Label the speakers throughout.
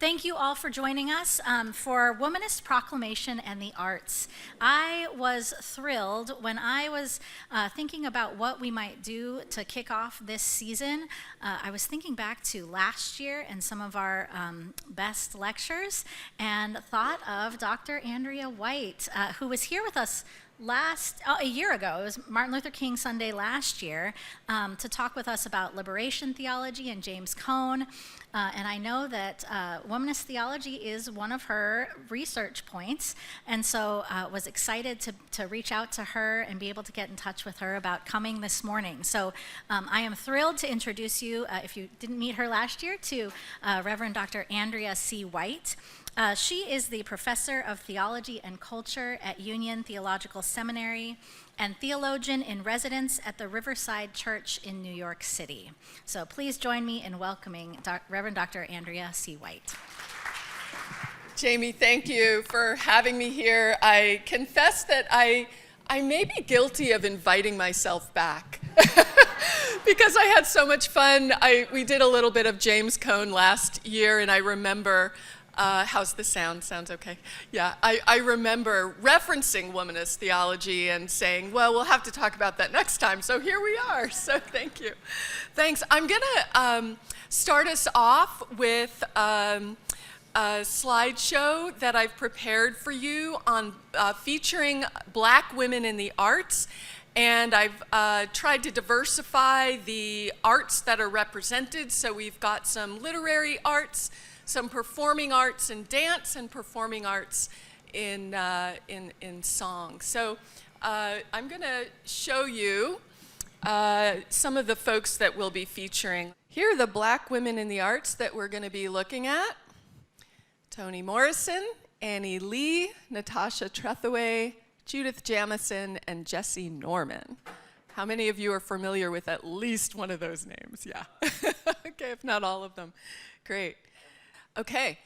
Speaker 1: Thank you all for joining us for Womanist Proclamation and the Arts. I was thrilled when I was thinking about what we might do to kick off this season. I was thinking back to last year and some of our best lectures and thought of Dr. Andrea White, who was here with us a year ago. It was Martin Luther King Sunday last year, to talk with us about liberation theology and James Cone. And I know that womanist theology is one of her research points, and so was excited to reach out to her and be able to get in touch with her about coming this morning. So I am thrilled to introduce you, if you didn't meet her last year, to Reverend Dr. Andrea C. White. She is the professor of theology and culture at Union Theological Seminary and Theologian-in-Residence at the Riverside Church in New York City. So please join me in welcoming Reverend Dr. Andrea C. White.
Speaker 2: Jamie, thank you for having me here. I confess that I may be guilty of inviting myself back because I had so much fun. We did a little bit of James Cone last year, and I remember how's the sound? Sounds okay? Yeah, I remember referencing womanist theology and saying, well, we'll have to talk about that next time. So here we are. So thank you. Thanks. I'm going to start us off with a slideshow that I've prepared for you on featuring Black women in the arts. And I've tried to diversify the arts that are represented. So we've got some literary arts, some performing arts in dance, and performing arts in song. So I'm going to show you some of the folks that we'll be featuring. Here are the Black women in the arts that we're going to be looking at. Toni Morrison, Annie Lee, Natasha Trethewey, Judith Jamison, and Jessie Norman. How many of you are familiar with at least one of those names? Yeah. Okay, if not all of them. Great. Okay,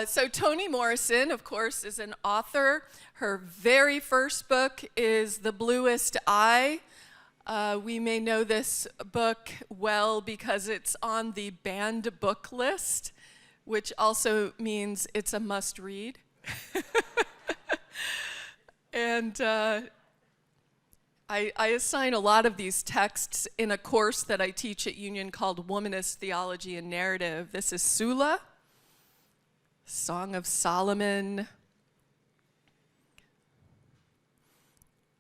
Speaker 2: so Toni Morrison, of course, is an author. Her very first book is The Bluest Eye. We may know this book well because it's on the banned book list, which also means it's a must-read. And I assign a lot of these texts in a course that I teach at Union called Womanist Theology and Narrative. This is Sula, Song of Solomon,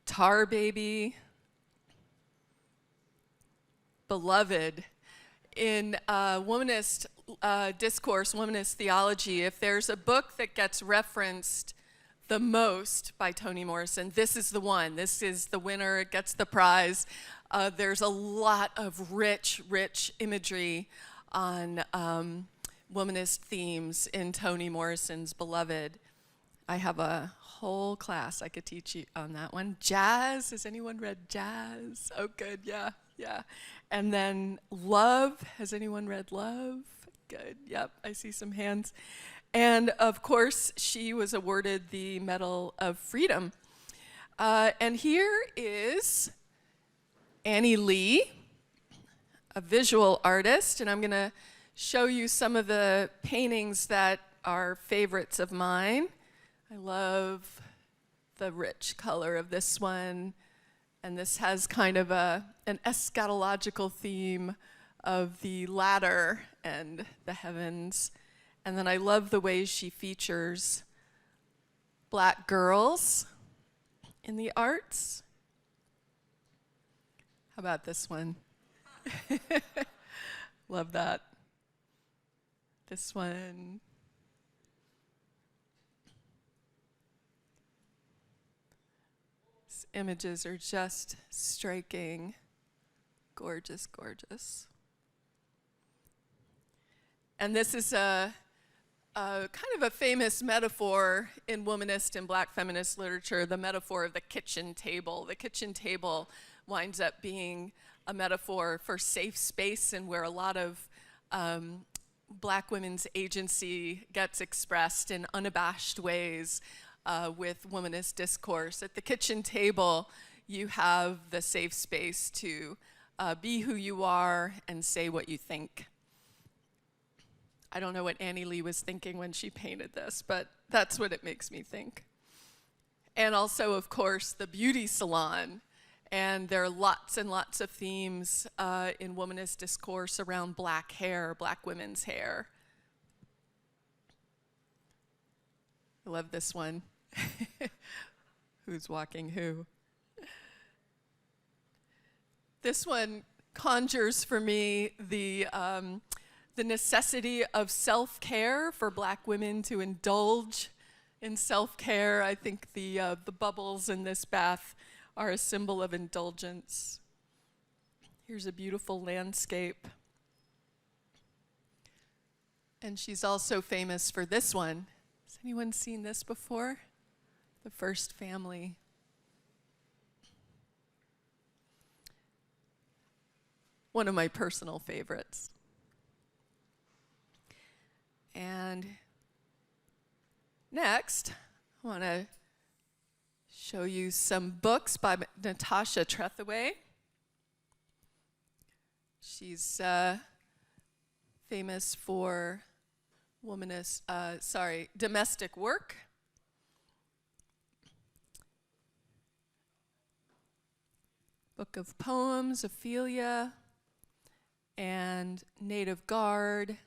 Speaker 2: Tar Baby, Beloved. In womanist discourse, womanist theology, if there's a book that gets referenced the most by Toni Morrison, this is the one. This is the winner. It gets the prize. There's a lot of rich imagery on womanist themes in Toni Morrison's Beloved. I have a whole class I could teach you on that one. Jazz, has anyone read Jazz? Oh, good, yeah. And then Love, has anyone read Love? Good, yep, I see some hands. And of course, she was awarded the Medal of Freedom. And here is Annie Lee, a visual artist, and I'm gonna show you some of the paintings that are favorites of mine. I love the rich color of this one, and this has kind of an eschatological theme of the ladder and the heavens. And then I love the way she features Black girls in the arts. How about this one? Love that. This one. These images are just striking. Gorgeous, gorgeous. And this is a kind of a famous metaphor in womanist and Black feminist literature, the metaphor of the kitchen table. The kitchen table winds up being a metaphor for safe space and where a lot of Black women's agency gets expressed in unabashed ways with womanist discourse. At the kitchen table, you have the safe space to be who you are and say what you think. I don't know what Annie Lee was thinking when she painted this, but that's what it makes me think. And also, of course, the beauty salon. And there are lots and lots of themes in womanist discourse around black hair, black women's hair. I love this one. Who's walking who? This one conjures for me the necessity of self-care for black women to indulge in self-care. I think the bubbles in this bath are a symbol of indulgence. Here's a beautiful landscape. And she's also famous for this one. Has anyone seen this before? The First Family. One of my personal favorites. And next, I want to show you some books by Natasha Trethewey. She's famous for domestic work. Book of Poems, Ophelia, and Native Guard,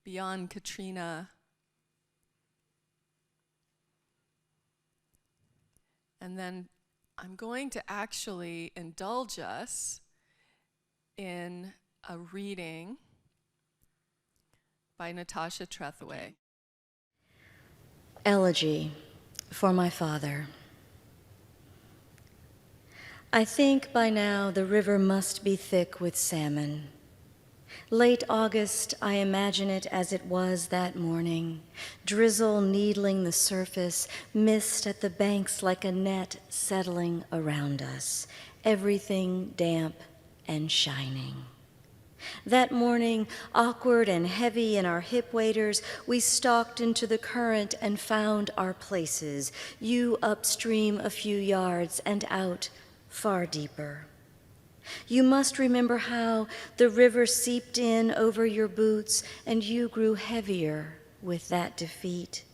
Speaker 2: Beyond Katrina. And then I'm going to actually indulge us in a reading by Natasha Trethewey.
Speaker 3: Elegy for my father. I think by now the river must be thick with salmon. Late August, I imagine it as it was that morning, drizzle needling the surface, mist at the banks like a net settling around us, everything damp and shining. That morning, awkward and heavy in our hip waders, we stalked into the current and found our places, you upstream a few yards and out far deeper. You must remember how the river seeped in over your boots and you grew heavier with that defeat.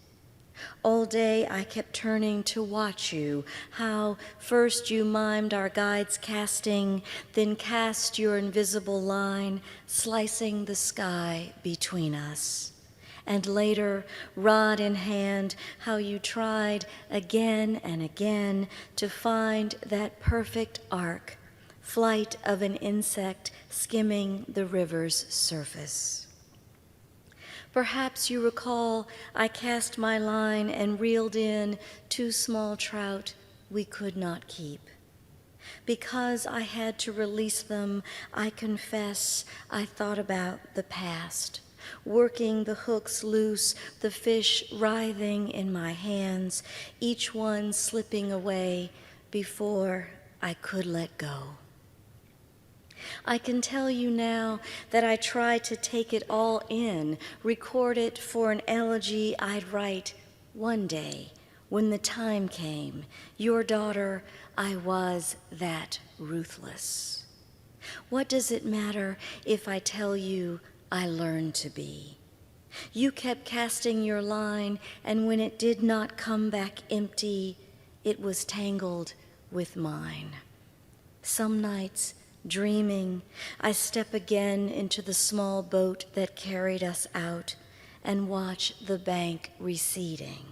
Speaker 3: All day I kept turning to watch you, how first you mimed our guide's casting, then cast your invisible line, slicing the sky between us. And later, rod in hand, how you tried again and again to find that perfect arc, flight of an insect skimming the river's surface. Perhaps you recall I cast my line and reeled in 2 small trout we could not keep. Because I had to release them, I confess I thought about the past, working the hooks loose, the fish writhing in my hands, each one slipping away before I could let go. I can tell you now that I tried to take it all in, record it for an elegy I'd write one day when the time came. Your daughter, I was that ruthless. What does it matter if I tell you I learned to be? You kept casting your line, and when it did not come back empty, it was tangled with mine. Some nights, dreaming, I step again into the small boat that carried us out and watch the bank receding,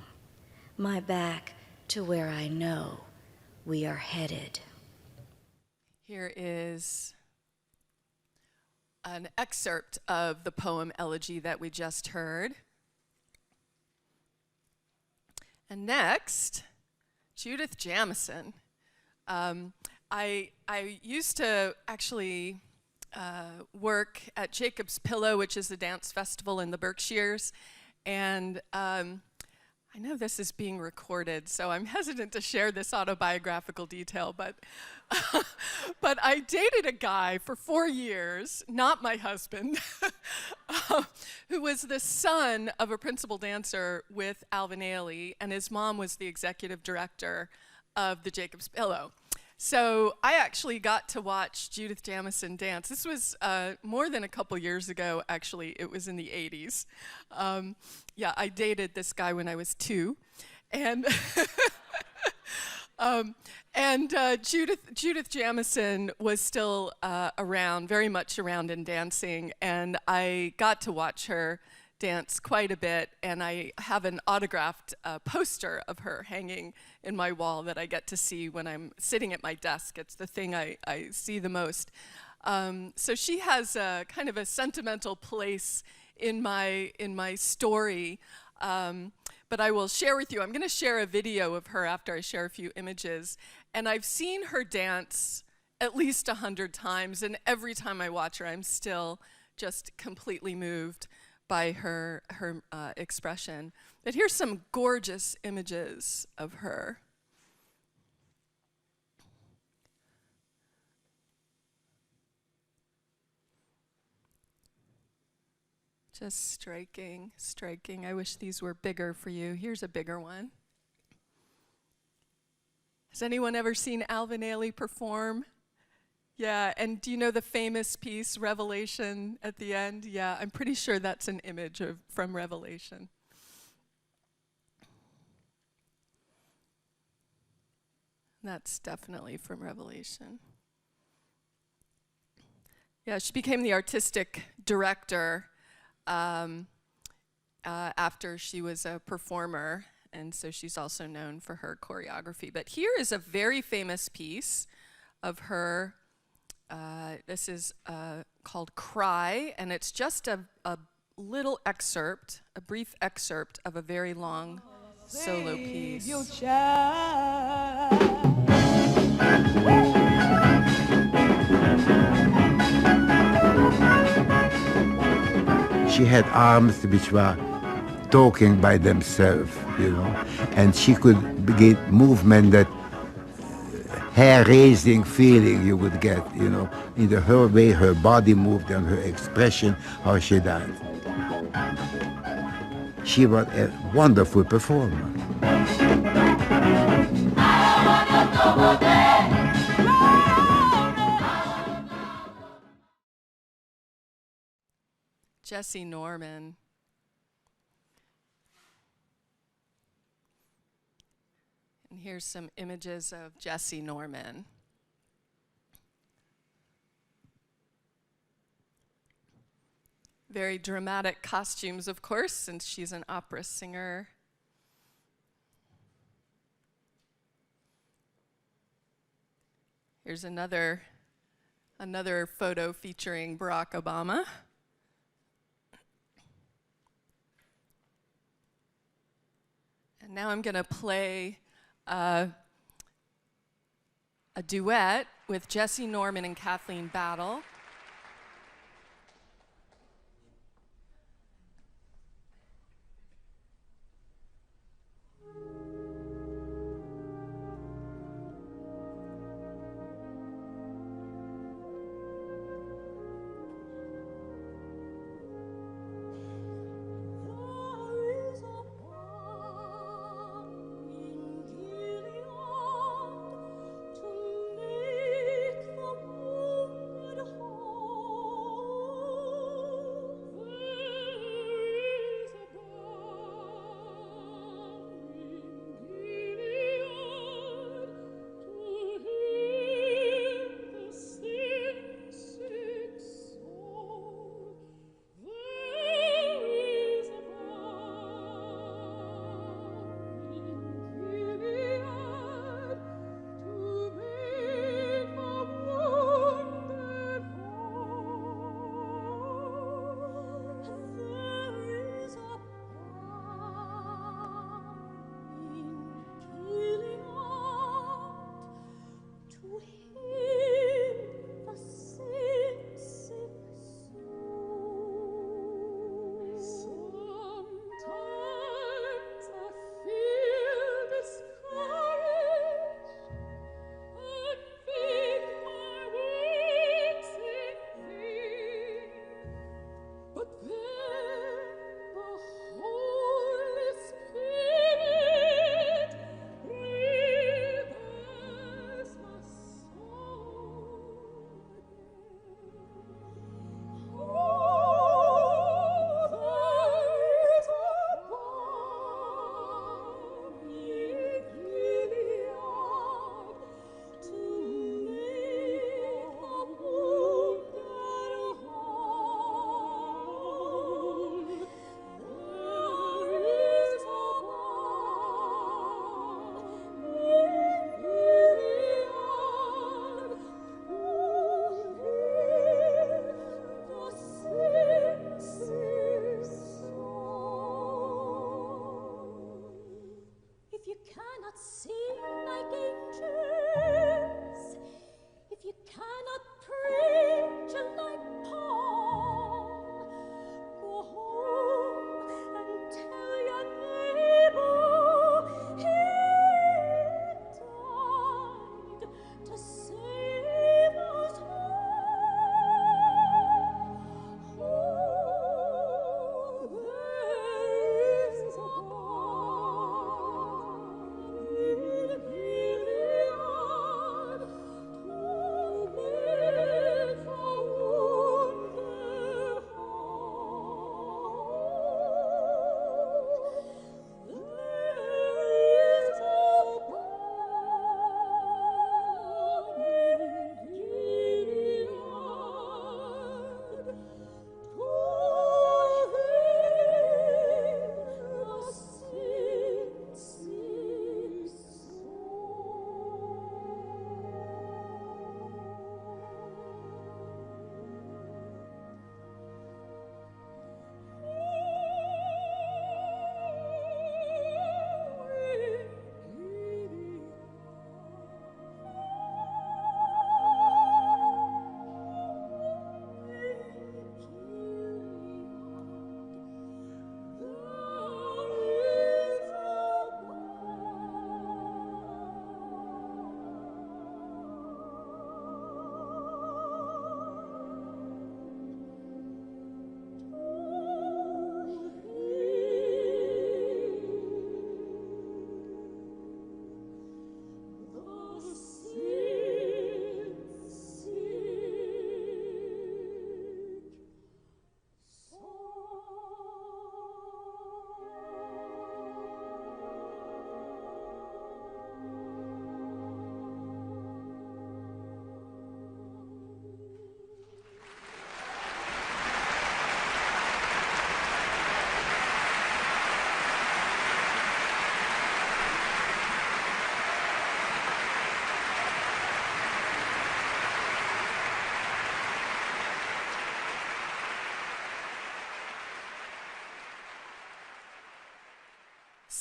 Speaker 3: my back to where I know we are headed.
Speaker 2: Here is an excerpt of the poem Elegy that we just heard. And next, Judith Jamison. I used to actually work at Jacob's Pillow, which is a dance festival in the Berkshires, and I know this is being recorded, so I'm hesitant to share this autobiographical detail, but but I dated a guy for 4 years, not my husband, who was the son of a principal dancer with Alvin Ailey, and his mom was the executive director of the Jacob's Pillow. So I actually got to watch Judith Jamison dance. This was more than a couple years ago, actually. It was in the 80s. Yeah, I dated this guy when I was 2. And Judith Jamison was still around, very much around in dancing, and I got to watch her dance quite a bit, and I have an autographed poster of her hanging in my wall that I get to see when I'm sitting at my desk. It's the thing I see the most. So she has a kind of a sentimental place in my story. But I will share with you, I'm going to share a video of her after I share a few images. And I've seen her dance at least 100 times, and every time I watch her, I'm still just completely moved by her expression. But here's some gorgeous images of her. Just striking, striking. I wish these were bigger for you. Here's a bigger one. Has anyone ever seen Alvin Ailey perform? Yeah, and do you know the famous piece, Revelation, at the end? Yeah, I'm pretty sure that's an image from Revelation. That's definitely from Revelation. Yeah, she became the artistic director after she was a performer, and so she's also known for her choreography. But here is a very famous piece of her. This is called Cry, and it's just a little excerpt, a brief excerpt of a very long solo piece.
Speaker 4: She had arms which were talking by themselves, you know, and she could begin movement that hair-raising feeling you would get, you know, in her way her body moved and her expression, how she danced. She was a wonderful performer.
Speaker 2: Jesse Norman. And here's some images of Jesse Norman. Very dramatic costumes, of course, since she's an opera singer. Here's another photo featuring Barack Obama. And now I'm going to play a duet with Jesse Norman and Kathleen Battle.
Speaker 5: To make the wounded whole.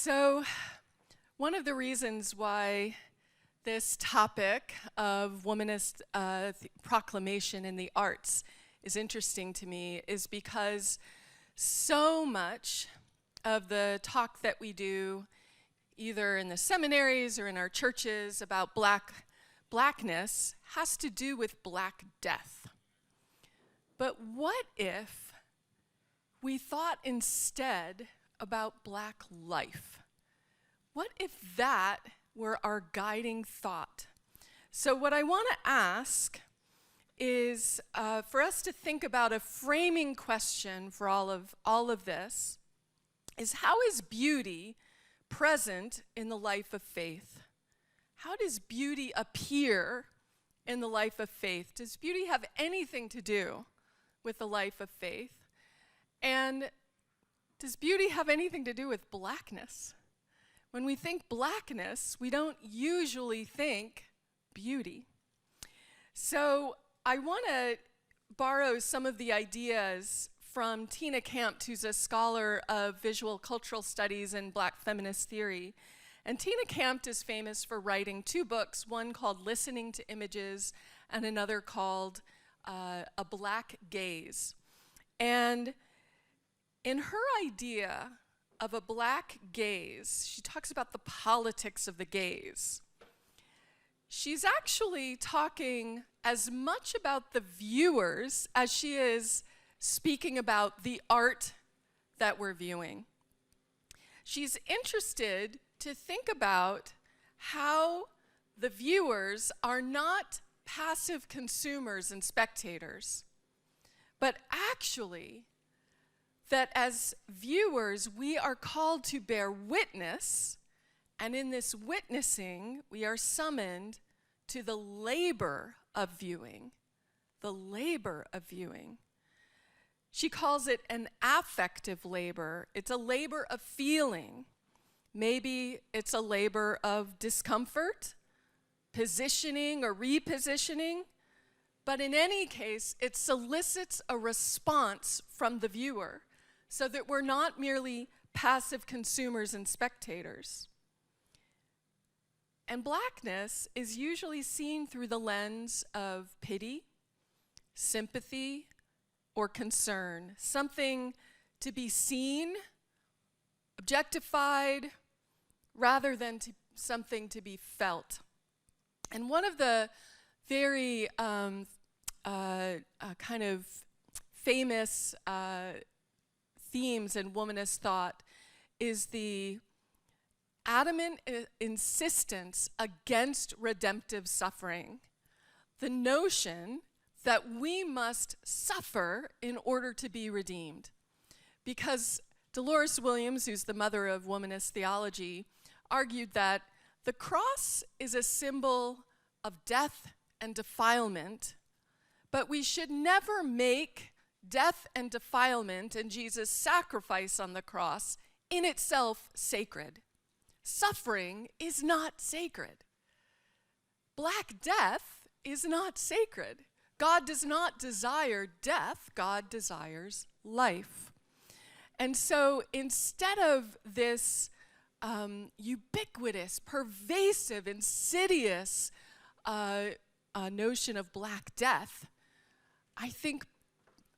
Speaker 2: So, one of the reasons why this topic of Womanist Proclamation in the arts is interesting to me is because so much of the talk that we do, either in the seminaries or in our churches about blackness, has to do with Black death. But what if we thought instead about Black life? What if that were our guiding thought? So what I want to ask is for us to think about a framing question for all of this, is how is beauty present in the life of faith? How does beauty appear in the life of faith? Does beauty have anything to do with the life of faith? And does beauty have anything to do with blackness? When we think blackness, we don't usually think beauty. So I want to borrow some of the ideas from Tina Campt, who's a scholar of visual cultural studies and Black feminist theory. And Tina Campt is famous for writing two books, one called Listening to Images and another called A Black Gaze. And in her idea of a black gaze, she talks about the politics of the gaze. She's actually talking as much about the viewers as she is speaking about the art that we're viewing. She's interested to think about how the viewers are not passive consumers and spectators, but actually that as viewers, we are called to bear witness, and in this witnessing, we are summoned to the labor of viewing, the labor of viewing. She calls it an affective labor. It's a labor of feeling. Maybe it's a labor of discomfort, positioning or repositioning, but in any case, it solicits a response from the viewer so that we're not merely passive consumers and spectators. And blackness is usually seen through the lens of pity, sympathy, or concern, something to be seen, objectified, rather than something to be felt. And one of the very kind of famous themes in womanist thought is the adamant insistence against redemptive suffering, the notion that we must suffer in order to be redeemed. Because Dolores Williams, who's the mother of womanist theology, argued that the cross is a symbol of death and defilement, but we should never make death and defilement and Jesus' sacrifice on the cross in itself sacred. Suffering is not sacred. Black death is not sacred. God does not desire death, God desires life. And so instead of this ubiquitous, pervasive, insidious notion of black death, I think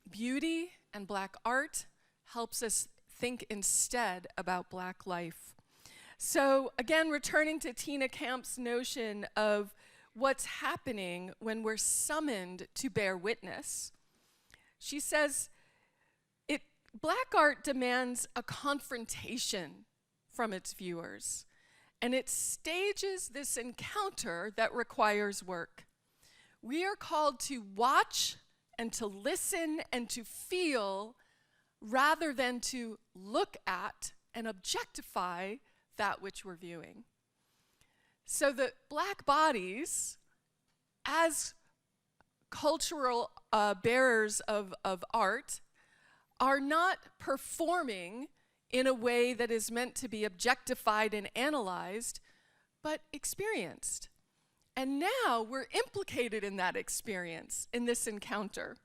Speaker 2: beauty and black art helps us think instead about black life. So again, returning to Tina Campt's notion of what's happening when we're summoned to bear witness, she says, black art demands a confrontation from its viewers, and it stages this encounter that requires work. We are called to watch and to listen and to feel rather than to look at and objectify that which we're viewing. So that black bodies, as cultural bearers of art, are not performing in a way that is meant to be objectified and analyzed, but experienced. And now we're implicated in that experience, in this encounter.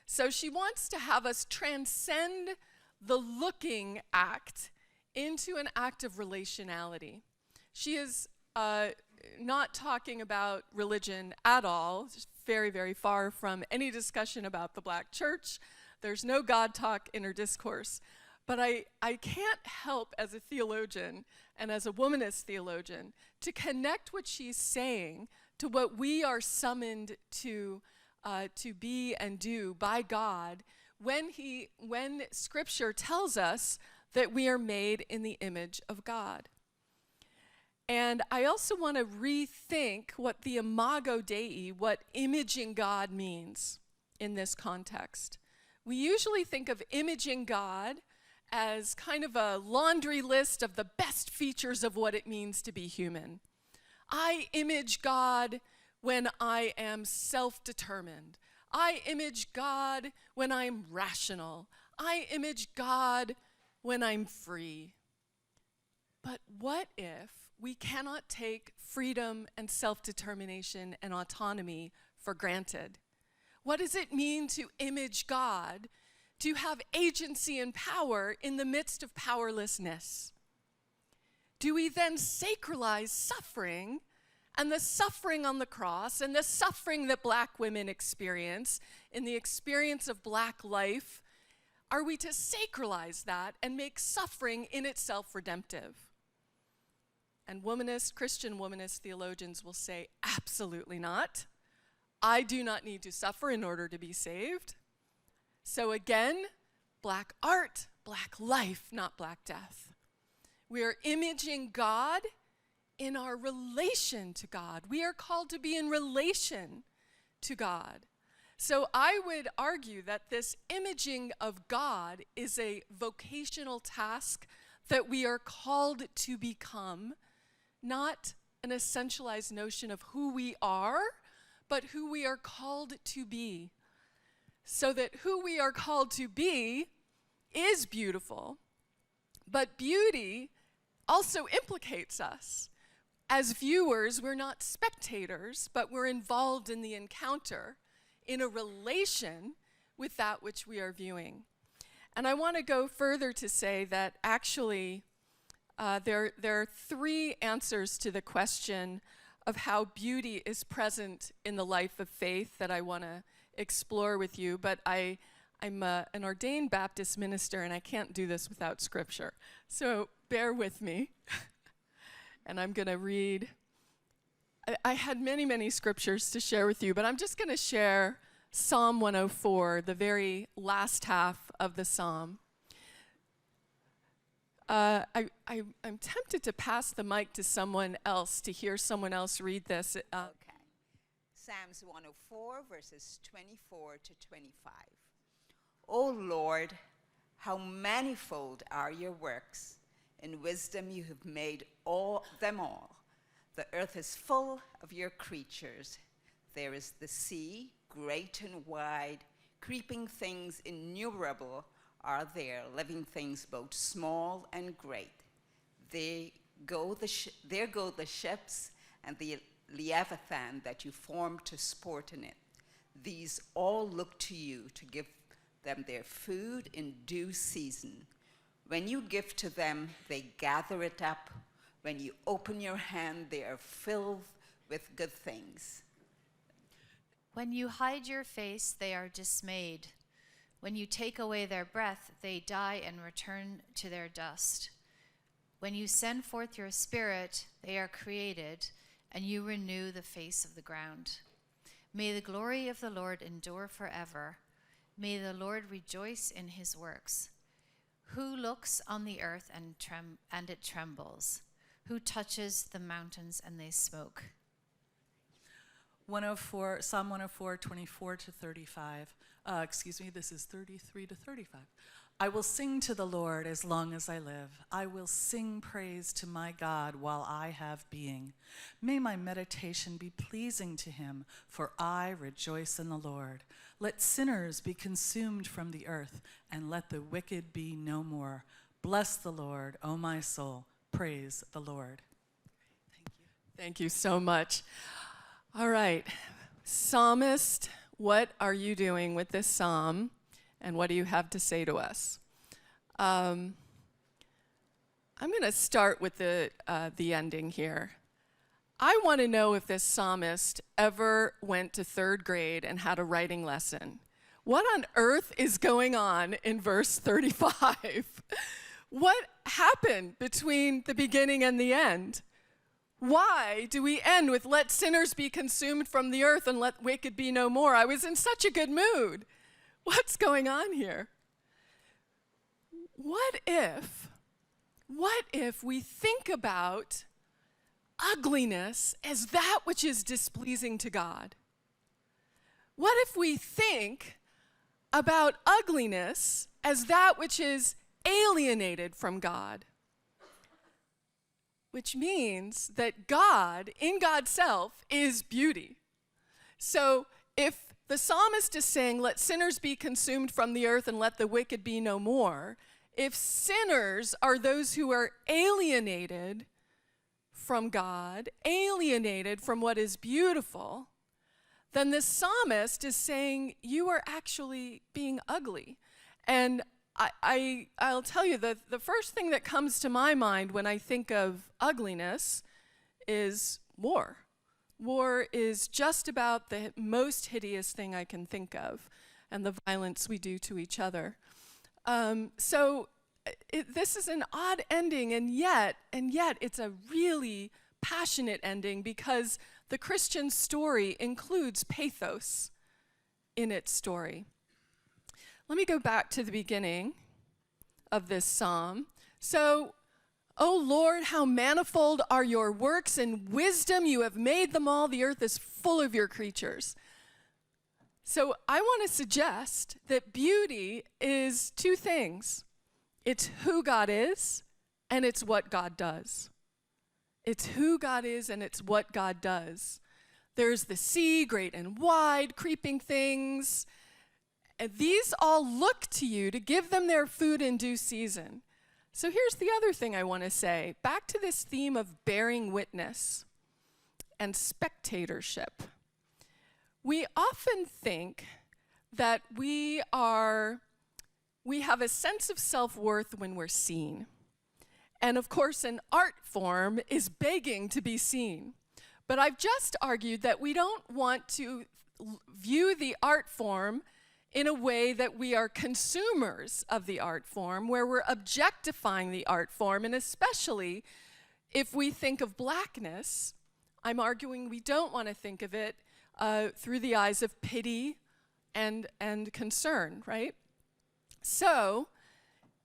Speaker 2: So she wants to have us transcend the looking act into an act of relationality. She is not talking about religion at all. It's very, very far from any discussion about the Black church. There's no God talk in her discourse. But I can't help, as a theologian and as a womanist theologian, to connect what she's saying to what we are summoned to be and do by God when Scripture tells us that we are made in the image of God. And I also want to rethink what the imago Dei, what imaging God means in this context. We usually think of imaging God as kind of a laundry list of the best features of what it means to be human. I image God when I am self-determined. I image God when I'm rational. I image God when I'm free. But what if we cannot take freedom and self-determination and autonomy for granted? What does it mean to image God, to have agency and power in the midst of powerlessness? Do we then sacralize suffering and the suffering on the cross and the suffering that Black women experience in the experience of Black life? Are we to sacralize that and make suffering in itself redemptive? And Christian womanist theologians will say, absolutely not. I do not need to suffer in order to be saved. So again, Black art, Black life, not Black death. We are imaging God in our relation to God. We are called to be in relation to God. So I would argue that this imaging of God is a vocational task that we are called to become, not an essentialized notion of who we are, but who we are called to be. So that who we are called to be is beautiful, but beauty also implicates us. As viewers, we're not spectators, but we're involved in the encounter, in a relation with that which we are viewing. And I want to go further to say that actually there are three answers to the question of how beauty is present in the life of faith that I want to explore with you, but I'm an ordained Baptist minister and I can't do this without Scripture. So bear with me. And I'm going to read. I had many, many scriptures to share with you, but I'm just going to share Psalm 104, the very last half of the psalm. I'm tempted to pass the mic to someone else to hear someone else read this.
Speaker 5: Okay. Psalms 104, verses 24 to 25. O Lord, how manifold are your works. In wisdom you have made them all. The earth is full of your creatures. There is the sea, great and wide. Creeping things innumerable are there, living things both small and great. There go the ships and the Leviathan that you formed to sport in it. These all look to you to give them their food in due season. When you give to them, they gather it up. When you open your hand, they are filled with good things.
Speaker 6: When you hide your face, they are dismayed. When you take away their breath, they die and return to their dust. When you send forth your Spirit, they are created, and you renew the face of the ground. May the glory of the Lord endure forever. May the Lord rejoice in his works. Who looks on the earth and it trembles? Who touches the mountains and they smoke?
Speaker 7: Psalm 104, 24 to 35. This is 33 to 35. I will sing to the Lord as long as I live. I will sing praise to my God while I have being. May my meditation be pleasing to him, for I rejoice in the Lord. Let sinners be consumed from the earth, and let the wicked be no more. Bless the Lord, O my soul. Praise the Lord. Thank you.
Speaker 2: Thank you so much. All right, psalmist, what are you doing with this psalm, and what do you have to say to us? I I'm going to start with the ending here. I want to know if this psalmist ever went to 3rd grade and had a writing lesson. What on earth is going on in verse 35? What happened between the beginning and the end? Why do we end with let sinners be consumed from the earth and let wicked be no more? I was in such a good mood. What's going on here? What if we think about ugliness as that which is displeasing to God? What if we think about ugliness as that which is alienated from God? Which means that God, in God's self, is beauty. So if the psalmist is saying, let sinners be consumed from the earth and let the wicked be no more, if sinners are those who are alienated from God, alienated from what is beautiful, then the psalmist is saying you are actually being ugly. And I'll tell you that the first thing that comes to my mind when I think of ugliness is war. War is just about the most hideous thing I can think of, and the violence we do to each other. This is an odd ending, and yet it's a really passionate ending because the Christian story includes pathos in its story. Let me go back to the beginning of this psalm. So, O Lord, how manifold are your works, in wisdom you have made them all. The earth is full of your creatures. So I want to suggest that beauty is two things. It's who God is, and it's what God does. It's who God is, and it's what God does. There's the sea, great and wide, creeping things. And these all look to you to give them their food in due season. So here's the other thing I want to say. Back to this theme of bearing witness and spectatorship. We often think that we have a sense of self-worth when we're seen. And of course, an art form is begging to be seen. But I've just argued that we don't want to view the art form in a way that we are consumers of the art form, where we're objectifying the art form, and especially if we think of blackness, I'm arguing we don't want to think of it through the eyes of pity and concern, right? So,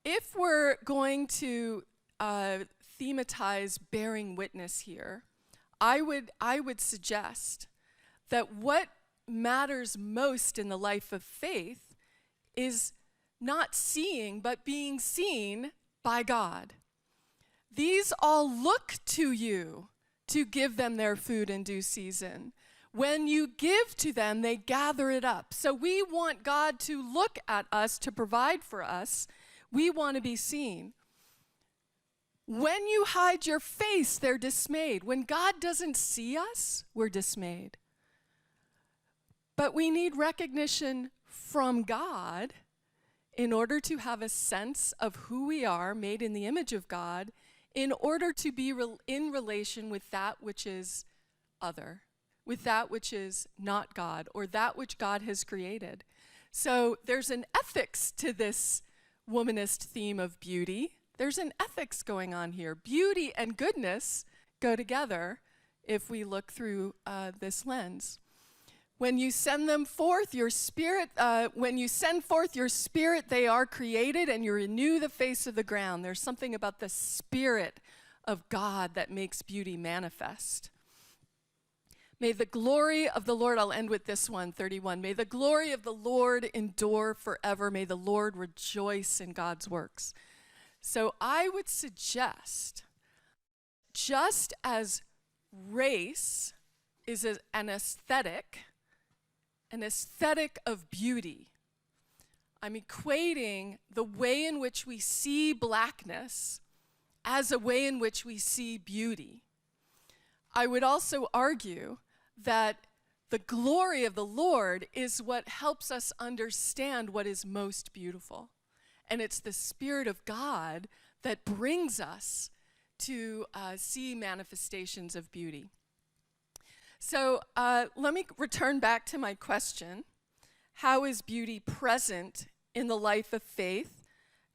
Speaker 2: if we're going to thematize bearing witness here, I would suggest that what matters most in the life of faith is not seeing, but being seen by God. These all look to you to give them their food in due season. When you give to them, they gather it up. So we want God to look at us, to provide for us. We want to be seen. When you hide your face, they're dismayed. When God doesn't see us, we're dismayed. But we need recognition from God in order to have a sense of who we are, made in the image of God, in order to be in relation with that which is other, with that which is not God, or that which God has created. So there's an ethics to this womanist theme of beauty. There's an ethics going on here. Beauty and goodness go together if we look through this lens. When you send them forth, your spirit, when you send forth your spirit, they are created, and you renew the face of the ground. There's something about the Spirit of God that makes beauty manifest. May the glory of the Lord, I'll end with this one, 31. May the glory of the Lord endure forever. May the Lord rejoice in God's works. So I would suggest, just as race is an aesthetic of beauty, I'm equating the way in which we see blackness as a way in which we see beauty. I would also argue that the glory of the Lord is what helps us understand what is most beautiful. And it's the Spirit of God that brings us to see manifestations of beauty. So let me return back to my question. How is beauty present in the life of faith?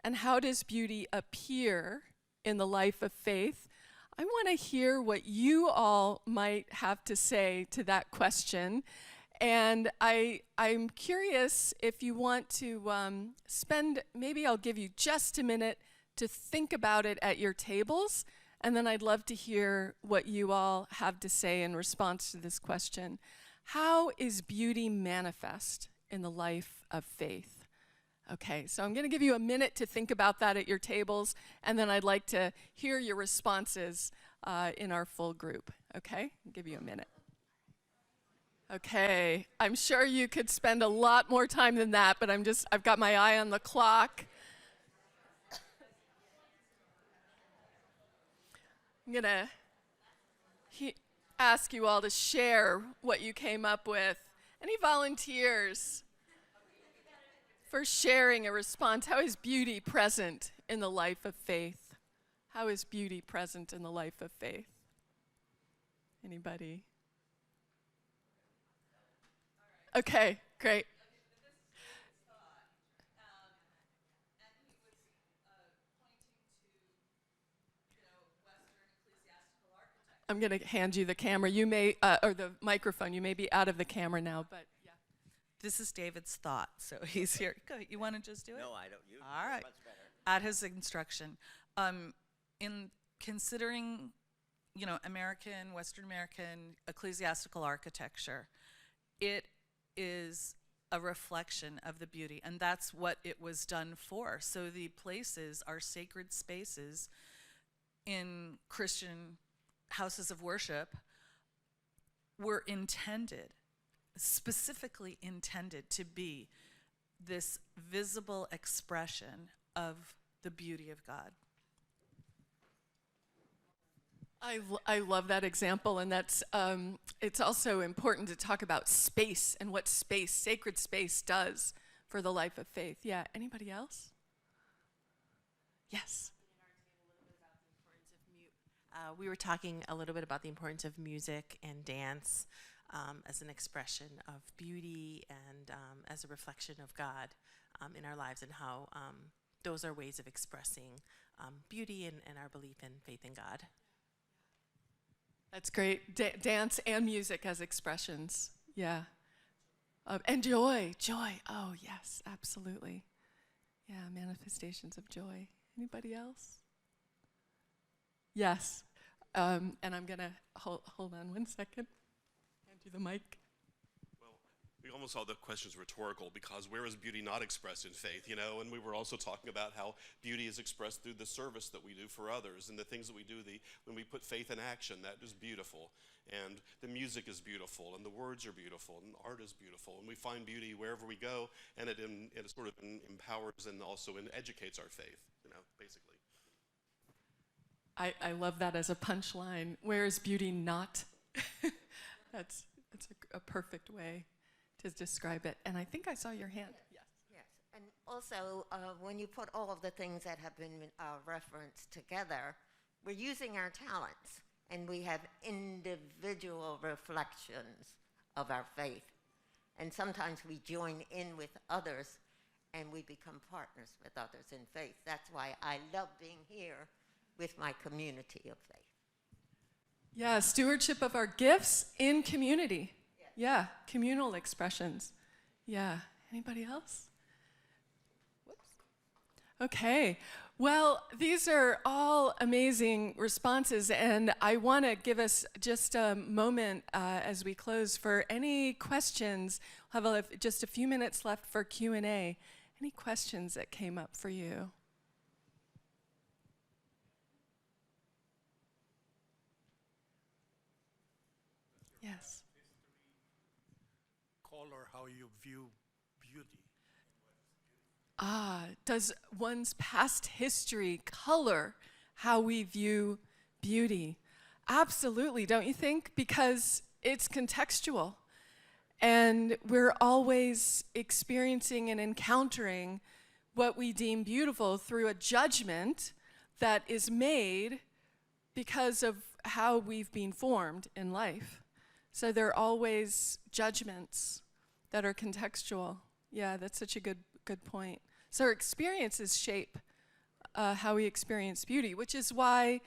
Speaker 2: And how does beauty appear in the life of faith? I want to hear what you all might have to say to that question. And I'm curious if you want to maybe I'll give you just a minute to think about it at your tables, and then I'd love to hear what you all have to say in response to this question. How is beauty manifest in the life of faith? Okay, so I'm going to give you a minute to think about that at your tables, and then I'd like to hear your responses in our full group. Okay, I'll give you a minute. Okay, I'm sure you could spend a lot more time than that, but I've got my eye on the clock. I'm going to ask you all to share what you came up with. Any volunteers for sharing a response? How is beauty present in the life of faith? How is beauty present in the life of faith? Anybody? Okay, great. I'm going to hand you the camera. You may, or the microphone. You may be out of the camera now, but yeah.
Speaker 7: This is David's thought, so he's here. Go, you want to just do it?
Speaker 8: No, I don't. You
Speaker 7: All right.
Speaker 8: Much better.
Speaker 7: At his instruction. In considering, American, Western American ecclesiastical architecture, it is a reflection of the beauty, and that's what it was done for. So the places are sacred spaces in Christian houses of worship were specifically intended to be this visible expression of the beauty of God.
Speaker 2: I love that example, and that's it's also important to talk about space and what space, sacred space, does for the life of faith. Yeah, anybody else? Yes.
Speaker 9: We were talking a little bit about the importance of music and dance as an expression of beauty and as a reflection of God in our lives, and how those are ways of expressing beauty and our belief and faith in God.
Speaker 2: That's great. Dance and music as expressions. Yeah. And joy. Oh, yes, absolutely. Yeah, manifestations of joy. Anybody else? Yes. And I'm going to hold on one second. Hand you the mic.
Speaker 10: Well, we almost saw the questions rhetorical, because where is beauty not expressed in faith, And we were also talking about how beauty is expressed through the service that we do for others and the things that we do. When we put faith in action, that is beautiful. And the music is beautiful, and the words are beautiful, and art is beautiful. And we find beauty wherever we go, and it sort of empowers and also educates our faith, basically.
Speaker 2: I love that as a punchline. Where is beauty not? That's a perfect way to describe it. And I think I saw your hand. Yes.
Speaker 11: Yes. And also, when you put all of the things that have been referenced together, we're using our talents, and we have individual reflections of our faith. And sometimes we join in with others, and we become partners with others in faith. That's why I love being here with my community of faith.
Speaker 2: Yeah, stewardship of our gifts in community. Yes. Yeah, communal expressions. Yeah, anybody else? Whoops. Okay, well, these are all amazing responses, and I want to give us just a moment as we close for any questions. We'll have just a few minutes left for Q&A. Any questions that came up for you? Yes.
Speaker 12: Color how you view beauty.
Speaker 2: Does one's past history color how we view beauty? Absolutely, don't you think? Because it's contextual, and we're always experiencing and encountering what we deem beautiful through a judgment that is made because of how we've been formed in life. So there are always judgments that are contextual. Yeah, that's such a good point. So our experiences shape how we experience beauty, which is why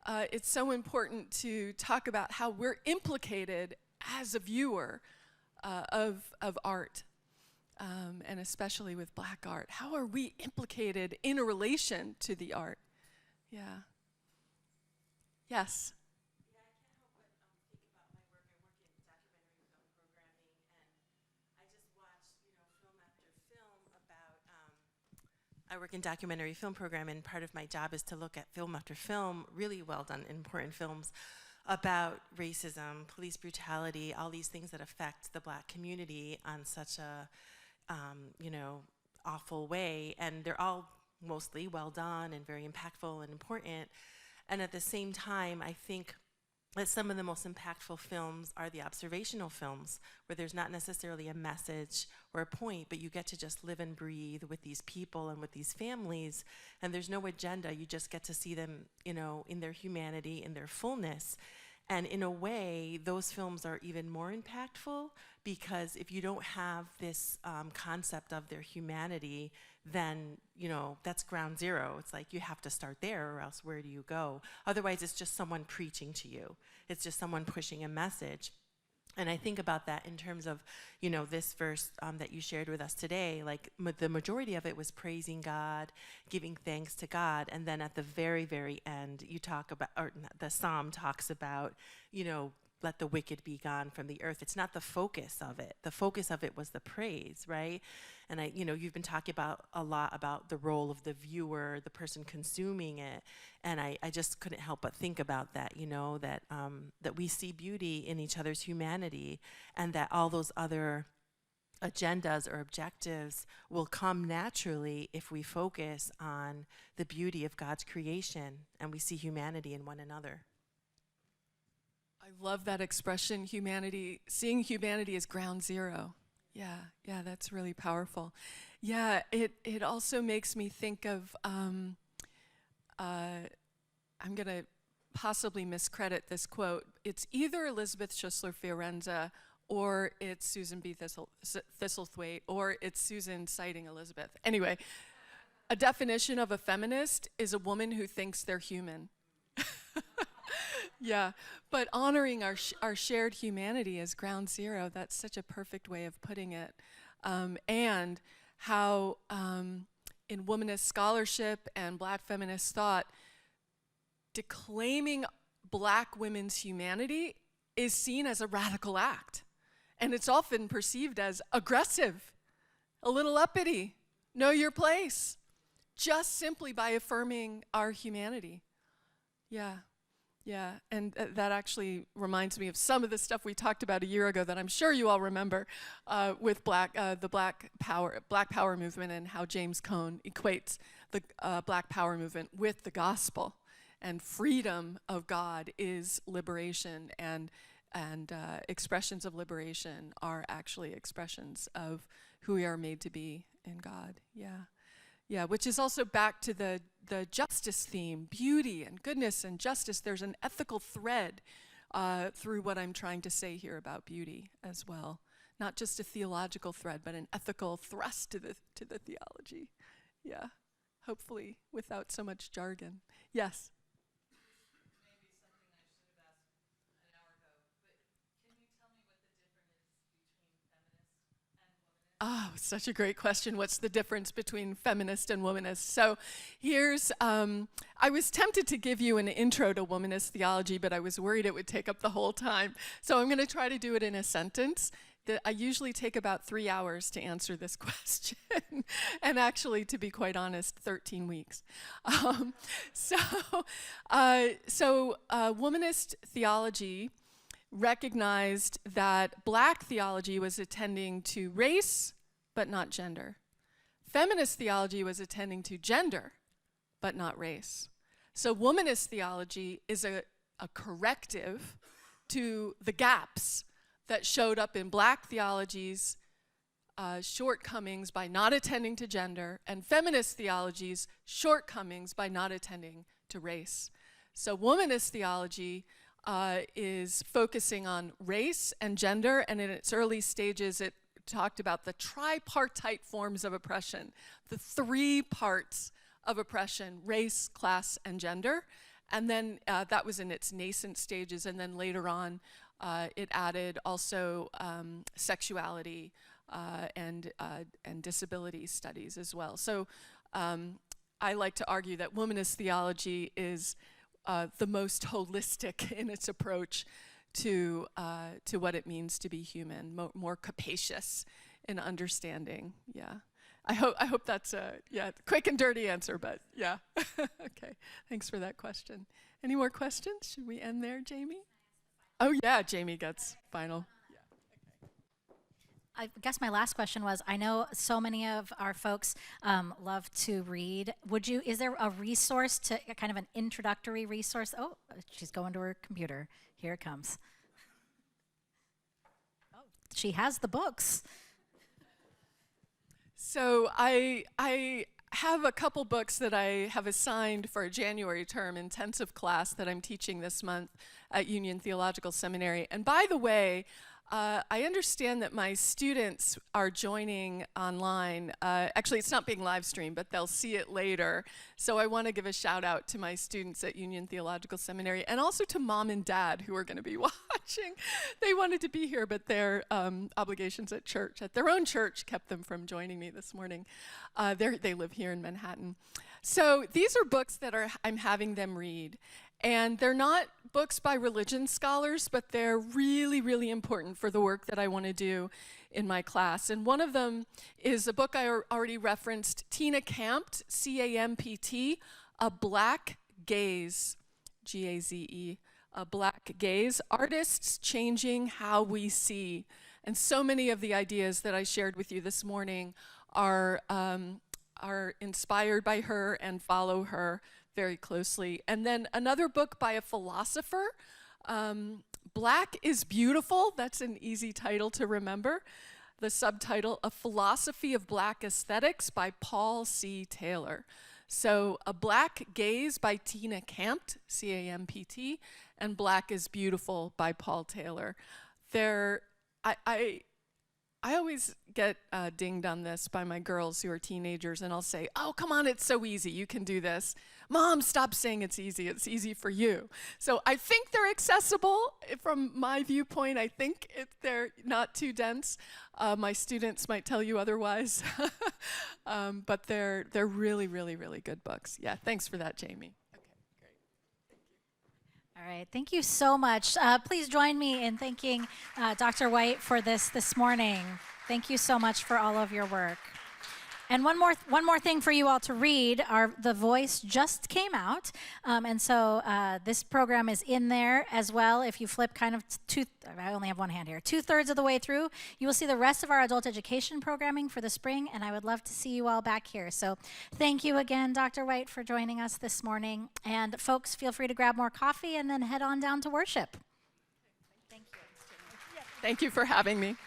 Speaker 2: it's so important to talk about how we're implicated as a viewer of art, and especially with Black art. How are we implicated in a relation to the art? Yeah. Yes.
Speaker 9: Yeah, I can't help but think about my work. I work in documentary film programming, and I just watched, film after film about. I work in documentary film program, and part of my job is to look at film after film, really well done, important films about racism, police brutality, all these things that affect the Black community on such a, awful way, and they're all mostly well done and very impactful and important. And at the same time, I think that some of the most impactful films are the observational films, where there's not necessarily a message or a point, but you get to just live and breathe with these people and with these families, and there's no agenda. You just get to see them, in their humanity, in their fullness. And in a way, those films are even more impactful, because if you don't have this concept of their humanity, then, that's ground zero. It's like you have to start there, or else where do you go? Otherwise, it's just someone preaching to you. It's just someone pushing a message. And I think about that in terms of, this verse that you shared with us today, like the majority of it was praising God, giving thanks to God. And then at the very, very end, you talk about, or the psalm talks about, let the wicked be gone from the earth. It's not the focus of it. The focus of it was the praise, right? And you've been talking about a lot about the role of the viewer, the person consuming it. And I just couldn't help but think about that, that we see beauty in each other's humanity, and that all those other agendas or objectives will come naturally if we focus on the beauty of God's creation and we see humanity in one another.
Speaker 2: I love that expression, humanity, seeing humanity as ground zero. Yeah, that's really powerful. Yeah, it also makes me think of, I'm going to possibly miscredit this quote. It's either Elizabeth Schussler Fiorenza, or it's Susan B. Thistlethwaite, or it's Susan citing Elizabeth. Anyway, a definition of a feminist is a woman who thinks they're human. Yeah, but honoring our shared humanity as ground zero, that's such a perfect way of putting it. And how in womanist scholarship and Black feminist thought, declaiming Black women's humanity is seen as a radical act. And it's often perceived as aggressive, a little uppity, know your place, just simply by affirming our humanity. Yeah, and that actually reminds me of some of the stuff we talked about a year ago that I'm sure you all remember with the Black Power movement, and how James Cone equates the Black Power movement with the gospel. And freedom of God is liberation, and expressions of liberation are actually expressions of who we are made to be in God. Yeah, which is also back to the justice theme, beauty and goodness and justice. There's an ethical thread through what I'm trying to say here about beauty as well. Not just a theological thread, but an ethical thrust to the theology. Yeah, hopefully without so much jargon. Yes?
Speaker 7: Maybe something I should have asked an hour ago, but can you tell me what the difference is between feminist and womanist?
Speaker 2: Oh, such a great question. What's the difference between feminist and womanist? So here's, I was tempted to give you an intro to womanist theology, but I was worried it would take up the whole time. So I'm going to try to do it in a sentence. I usually take about 3 hours to answer this question, and actually, to be quite honest, 13 weeks. Womanist theology recognized that Black theology was attending to race, but not gender. Feminist theology was attending to gender, but not race. So womanist theology is a corrective to the gaps that showed up in Black theologies shortcomings by not attending to gender, and feminist theology's shortcomings by not attending to race. So womanist theology is focusing on race and gender, and in its early stages it talked about the tripartite forms of oppression, the 3 parts of oppression: race, class, and gender. And then that was in its nascent stages, and then later on it added also sexuality and disability studies as well. So I like to argue that womanist theology is the most holistic in its approach to what it means to be human, more capacious in understanding. Yeah, I hope that's a quick and dirty answer, but yeah. Okay, thanks for that question. Any more questions? Should we end there, Jamie? Oh yeah, Jamie gets final.
Speaker 1: I guess my last question was, I know so many of our folks love to read. Is there a resource, to kind of an introductory resource? Oh, she's going to her computer. Here it comes. Oh, she has the books.
Speaker 2: So I have a couple books that I have assigned for a January term intensive class that I'm teaching this month at Union Theological Seminary. And by the way, I understand that my students are joining online. Actually, it's not being live streamed, but they'll see it later. So I want to give a shout out to my students at Union Theological Seminary, and also to Mom and Dad who are going to be watching. They wanted to be here, but their obligations at church, at their own church, kept them from joining me this morning. They live here in Manhattan. So these are books that I'm having them read. And they're not books by religion scholars, but they're really, really important for the work that I want to do in my class. And one of them is a book I already referenced, Tina Campt, C-A-M-P-T, A Black Gaze, G-A-Z-E, A Black Gaze, Artists Changing How We See. And so many of the ideas that I shared with you this morning are inspired by her and follow her very closely. And then another book by a philosopher, Black is Beautiful. That's an easy title to remember. The subtitle, A Philosophy of Black Aesthetics by Paul C. Taylor. So A Black Gaze by Tina Campt, C-A-M-P-T, and Black is Beautiful by Paul Taylor. I always get dinged on this by my girls who are teenagers, and I'll say, oh, come on, it's so easy, you can do this. Mom, stop saying it's easy for you. So I think they're accessible from my viewpoint. I think they're not too dense. My students might tell you otherwise, but they're really, really, really good books. Yeah, thanks for that, Jamie.
Speaker 1: All right, thank you so much. Please join me in thanking Dr. White for this morning. Thank you so much for all of your work. And one more thing for you all to read. The Voice just came out, and so this program is in there as well. If you flip kind of I only have one hand here, 2/3 of the way through, you will see the rest of our adult education programming for the spring, and I would love to see you all back here. So thank you again, Dr. White, for joining us this morning. And folks, feel free to grab more coffee and then head on down to worship. Thank you.
Speaker 2: Thank you for having me.